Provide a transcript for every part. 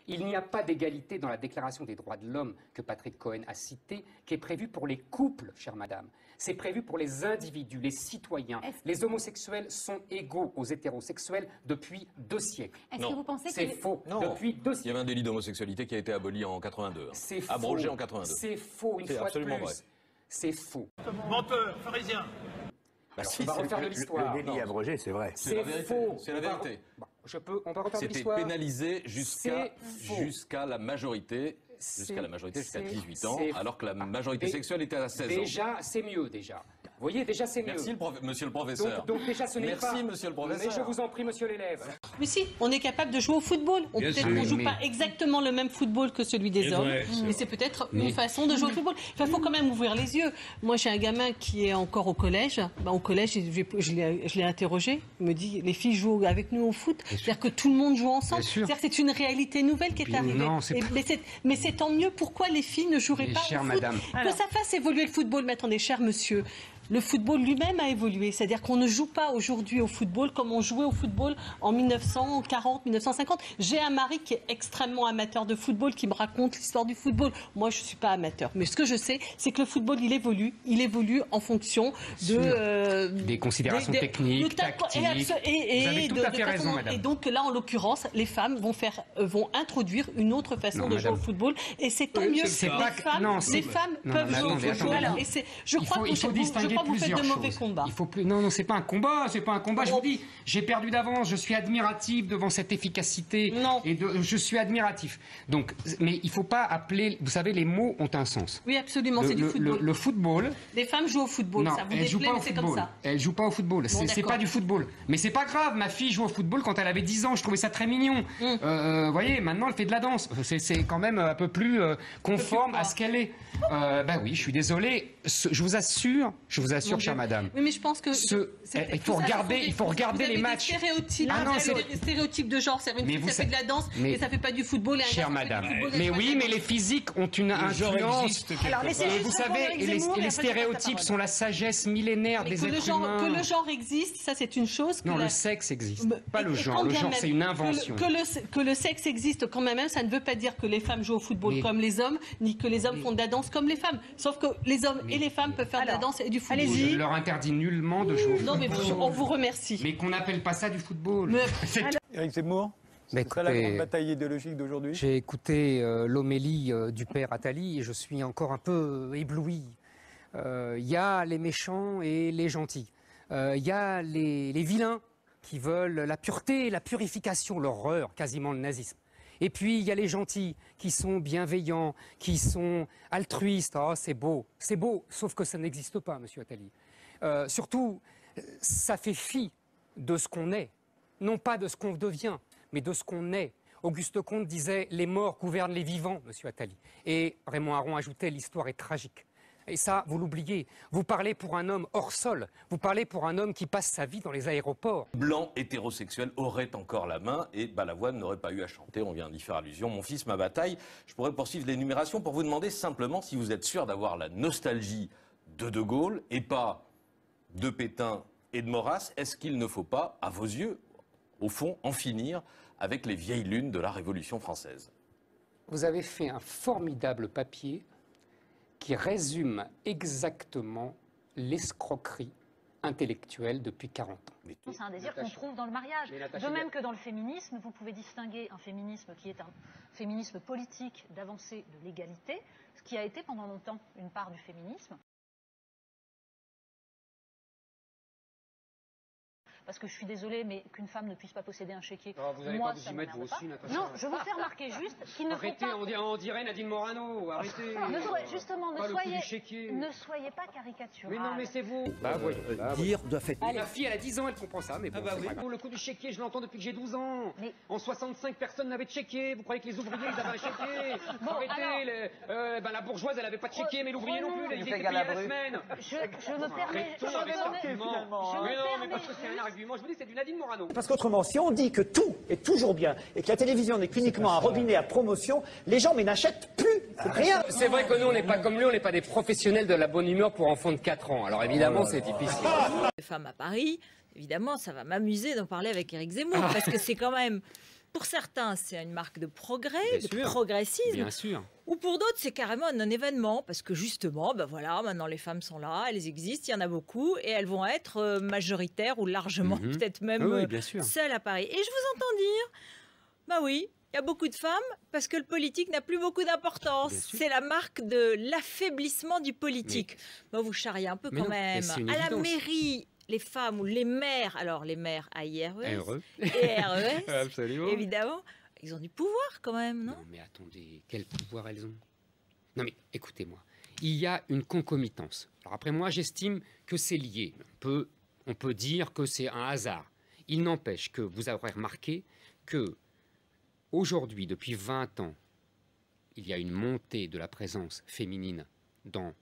Il n'y a pas d'égalité dans la Déclaration des droits de l'homme que Patrick Cohen a citée, qui est prévue pour les couples, chère madame. C'est prévu pour les individus, les citoyens. Les homosexuels sont égaux aux hétérosexuels depuis 2 siècles. Est-ce que vous pensez que c'est faux. Non. Depuis 2 siècles. Il y avait un délit d'homosexualité qui a été aboli en 82. C'est faux. Abrogé en 82. C'est faux, une fois de plus. Vrai. C'est faux. Menteur, pharisien. Alors, on va refaire de l'histoire. Le délit abrogé, c'est vrai. C'est faux. C'est la vérité. On va refaire de C'était l'histoire. pénalisé jusqu'à la majorité. Jusqu'à 18 ans, alors que la majorité sexuelle était à 16 ans. Déjà, c'est mieux, déjà. Vous voyez, déjà, c'est mieux. Merci, monsieur le professeur. Donc déjà, ce n'est pas... Merci, monsieur le professeur. Mais je vous en prie, monsieur l'élève. Mais si, on est capable de jouer au football. Peut-être qu'on ne joue pas exactement le même football que celui des hommes, mais c'est peut-être une façon de jouer au football. Enfin, il faut quand même ouvrir les yeux. Moi, j'ai un gamin qui est encore au collège. Au collège, je l'ai interrogé. Il me dit, les filles jouent avec nous au foot. C'est-à-dire que tout le monde joue ensemble. C'est-à-dire que c'est une réalité nouvelle qui est arrivée. Non, mais c'est tant mieux. Pourquoi les filles ne joueraient pas au foot? Madame. Que ça fasse évoluer le football. Mais attendez, cher monsieur, le football lui-même a évolué. C'est-à-dire qu'on ne joue pas aujourd'hui au football comme on jouait au football en 1940, 1950. J'ai un mari qui est extrêmement amateur de football, qui me raconte l'histoire du football. Moi, je ne suis pas amateur. Mais ce que je sais, c'est que le football, il évolue. Il évolue en fonction de... des considérations techniques, tactiques. Vous avez tout à fait raison, madame. Et donc là, en l'occurrence, les femmes vont introduire une autre façon de jouer au football. Et c'est tant mieux. Les femmes peuvent jouer au football. Je crois que vous faites de mauvais combats. Non, c'est pas un combat, c'est pas un combat. Je vous dis, j'ai perdu d'avance. Je suis admiratif devant cette efficacité. Non. Je suis admiratif. Donc, mais il faut pas appeler. Vous savez, les mots ont un sens. Oui, absolument. C'est du football. Le football. Les femmes jouent au football. Non, ça vous déplaît, mais c'est comme ça. Elles jouent pas au football. C'est pas du football. Mais c'est pas grave. Ma fille joue au football quand elle avait 10 ans. Je trouvais ça très mignon. Vous voyez, maintenant elle fait de la danse. C'est quand même un peu plus conforme à ce qu'elle est. Ben oui, je suis désolé. Je vous assure, chère madame. Oui, mais je pense que il faut regarder les matchs. Des stéréotypes de genre. C'est-à-dire une fille, ça fait de la danse, mais ça fait pas du football. Chère madame. Mais oui, mais les physiques ont une influence. Vous savez, les stéréotypes sont la sagesse millénaire des êtres humains. Que le genre existe, ça c'est une chose. Non, le sexe existe, pas le genre. Le genre, c'est une invention. Que le sexe existe quand même, ça ne veut pas dire que les femmes jouent au football comme les hommes, ni que les hommes font de la danse comme les femmes. Sauf que les hommes et les femmes peuvent faire de la danse et du football. Je ne leur interdis nullement de jouer au football. Non, mais on vous remercie. Mais qu'on n'appelle pas ça du football. Éric Zemmour, c'est ça la grande bataille idéologique d'aujourd'hui? J'ai écouté l'homélie du père Attali et je suis encore un peu ébloui. Il y a les méchants et les gentils. Il y a les vilains qui veulent la pureté, la purification, l'horreur, quasiment le nazisme. Et puis, il y a les gentils qui sont bienveillants, qui sont altruistes. Oh, c'est beau, sauf que ça n'existe pas, monsieur Attali. Surtout, ça fait fi de ce qu'on est. Non pas de ce qu'on devient, mais de ce qu'on est. Auguste Comte disait « Les morts gouvernent les vivants », monsieur Attali. Et Raymond Aron ajoutait « L'histoire est tragique ». Et ça, vous l'oubliez. Vous parlez pour un homme hors sol. Vous parlez pour un homme qui passe sa vie dans les aéroports. Blanc, hétérosexuel, aurait encore la main et Balavoine n'aurait pas eu à chanter. On vient d'y faire allusion. Mon fils, ma bataille. Je pourrais poursuivre l'énumération pour vous demander simplement si vous êtes sûr d'avoir la nostalgie de Gaulle et pas de Pétain et de Maurras. Est-ce qu'il ne faut pas, à vos yeux, au fond, en finir avec les vieilles lunes de la Révolution française? Vous avez fait un formidable papier qui résume exactement l'escroquerie intellectuelle depuis 40 ans. C'est un désir qu'on trouve dans le mariage. De même que dans le féminisme, vous pouvez distinguer un féminisme qui est un féminisme politique d'avancée de l'égalité, ce qui a été pendant longtemps une part du féminisme. Parce que je suis désolée, mais qu'une femme ne puisse pas posséder un chéquier, moi, ça ne m'énerve pas. Non, je vous fais remarquer juste qu'il ne faut pas... Arrêtez, on dirait Nadine Morano, arrêtez. Justement, ne soyez pas caricatural. Mais non, mais c'est vous. Dire doit faire... Ma fille, elle a 10 ans, elle comprend ça, mais bon, le coup du chéquier, je l'entends depuis que j'ai 12 ans. Mais... En 65, personne n'avait de chéquier. Vous croyez que les ouvriers, ils avaient un chéquier? Arrêtez, la bourgeoise, elle n'avait pas de chéquier, mais l'ouvrier non plus, il était payé la semaine. Je me permets... Mais parce que c'est un argument. Je vous dis, c'est du Nadine Morano. Parce qu'autrement, si on dit que tout est toujours bien et que la télévision n'est qu'uniquement un robinet à promotion, les gens n'achètent plus rien. C'est vrai que nous, on n'est pas comme lui, on n'est pas des professionnels de la bonne humeur pour enfants de 4 ans. Alors évidemment, c'est difficile. Les femmes à Paris, évidemment, ça va m'amuser d'en parler avec Éric Zemmour, parce que c'est quand même pour certains, c'est une marque de progrès, Bien de sûr. progressisme. Bien sûr. Ou pour d'autres, c'est carrément un événement, parce que justement, ben voilà, maintenant les femmes sont là, elles existent, il y en a beaucoup, et elles vont être majoritaires ou largement, peut-être même Oui, bien sûr. celles à Paris. Et je vous entends dire, bah oui, il y a beaucoup de femmes parce que le politique n'a plus beaucoup d'importance. C'est la marque de l'affaiblissement du politique. Bah, vous charriez un peu quand même. À la mairie, les femmes ou les maires, alors les maires AIRES et RES, Absolument. évidemment, ils ont du pouvoir quand même, non? Non, mais attendez, quel pouvoir elles ont? Non, mais écoutez-moi, il y a une concomitance. Alors après, moi, j'estime que c'est lié. On peut dire que c'est un hasard. Il n'empêche que vous aurez remarqué que aujourd'hui, depuis 20 ans, il y a une montée de la présence féminine dans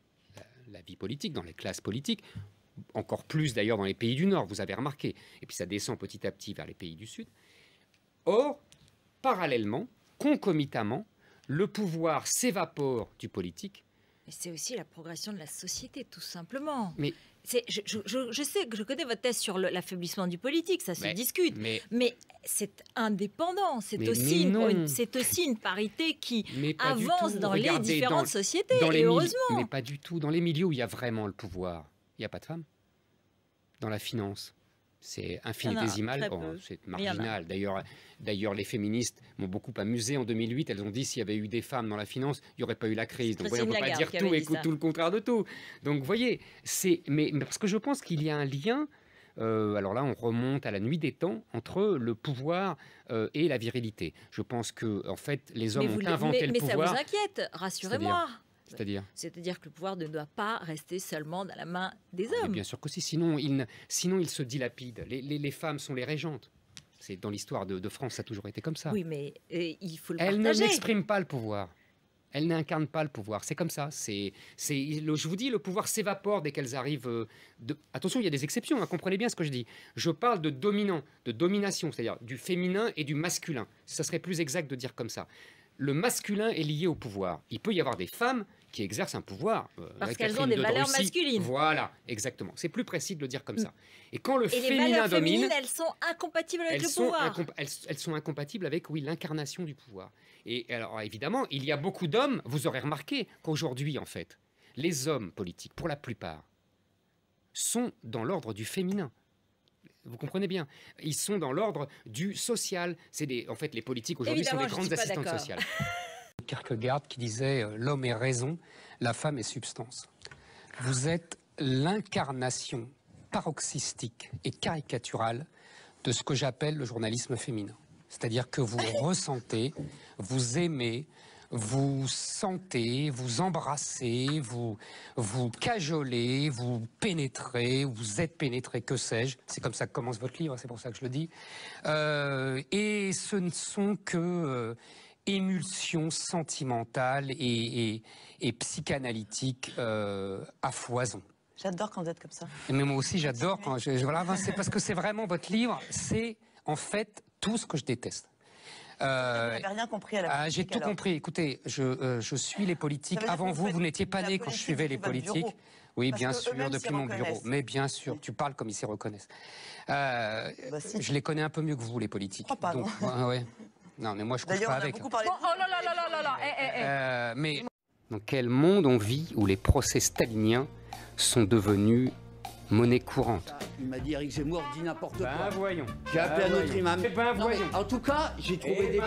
la vie politique, dans les classes politiques, encore plus d'ailleurs dans les pays du Nord, vous avez remarqué, et puis ça descend petit à petit vers les pays du Sud. Or, parallèlement, concomitamment, le pouvoir s'évapore du politique. Mais c'est aussi la progression de la société, tout simplement. Mais je sais que je connais votre thèse sur l'affaiblissement du politique, ça se discute. Mais c'est indépendant, c'est aussi une parité qui avance dans les différentes sociétés, et heureusement. Mais pas du tout. Dans les milieux où il y a vraiment le pouvoir, il n'y a pas de femmes. Dans la finance, c'est infinitésimal, c'est marginal. D'ailleurs, les féministes m'ont beaucoup amusé en 2008. Elles ont dit s'il y avait eu des femmes dans la finance, il n'y aurait pas eu la crise. Donc, on ne peut pas dire tout et tout le contraire de tout. Donc, vous voyez, mais parce que je pense qu'il y a un lien. Alors là, on remonte à la nuit des temps entre le pouvoir et la virilité. Je pense que, en fait, les hommes ont inventé le pouvoir. Mais ça vous inquiète, rassurez-moi. C'est-à-dire que le pouvoir ne doit pas rester seulement dans la main des hommes. Mais bien sûr que si, sinon il se dilapide. Les femmes sont les régentes. C'est dans l'histoire de France, ça a toujours été comme ça. Oui, mais il faut le partager. Elles ne n'expriment pas le pouvoir. Elles n'incarnent pas le pouvoir. C'est comme ça. Je vous dis, le pouvoir s'évapore dès qu'elles arrivent. Attention, il y a des exceptions. Hein, comprenez bien ce que je dis. Je parle de dominant, de domination, c'est-à-dire du féminin et du masculin. Ça serait plus exact de dire comme ça. Le masculin est lié au pouvoir. Il peut y avoir des femmes qui exercent un pouvoir. Parce qu'elles ont des valeurs masculines. Voilà, exactement. C'est plus précis de le dire comme ça. Et quand le féminin les valeurs domine, féminines, elles sont incompatibles avec le pouvoir. Elles sont incompatibles avec, l'incarnation du pouvoir. Et alors, évidemment, il y a beaucoup d'hommes. Vous aurez remarqué qu'aujourd'hui, en fait, les hommes politiques, pour la plupart, sont dans l'ordre du féminin. Vous comprenez bien. Ils sont dans l'ordre du social. En fait, les politiques aujourd'hui sont des grandes assistantes sociales. Kierkegaard qui disait « L'homme est raison, la femme est substance ». Vous êtes l'incarnation paroxystique et caricaturale de ce que j'appelle le journalisme féminin. C'est-à-dire que vous ressentez, vous aimez, vous sentez, vous embrassez, vous cajolez, vous pénétrez, vous êtes pénétré, que sais-je. C'est comme ça que commence votre livre, c'est pour ça que je le dis. Et ce ne sont que émulsions sentimentales et psychanalytiques à foison. J'adore quand vous êtes comme ça. Mais moi aussi, j'adore quand voilà, c'est parce que c'est vraiment votre livre, c'est en fait tout ce que je déteste. Vous n'avez rien compris à la politique. J'ai tout compris. Écoutez, je suis les politiques. Avant vous n'étiez pas né quand je suivais les politiques. Oui, bien sûr, depuis mon bureau. Mais bien sûr, tu parles comme ils s'y reconnaissent. Je les connais un peu mieux que vous, les politiques. Je crois pas, donc, ouais. Non, mais moi, je ne couche pas avec. Oh là. Mais dans quel monde on vit où les procès staliniens sont devenus monnaie courante? Il m'a dit Éric Zemmour dit n'importe quoi. Voyons. J'ai appelé un autre imam. Voyons. En tout cas, j'ai trouvé des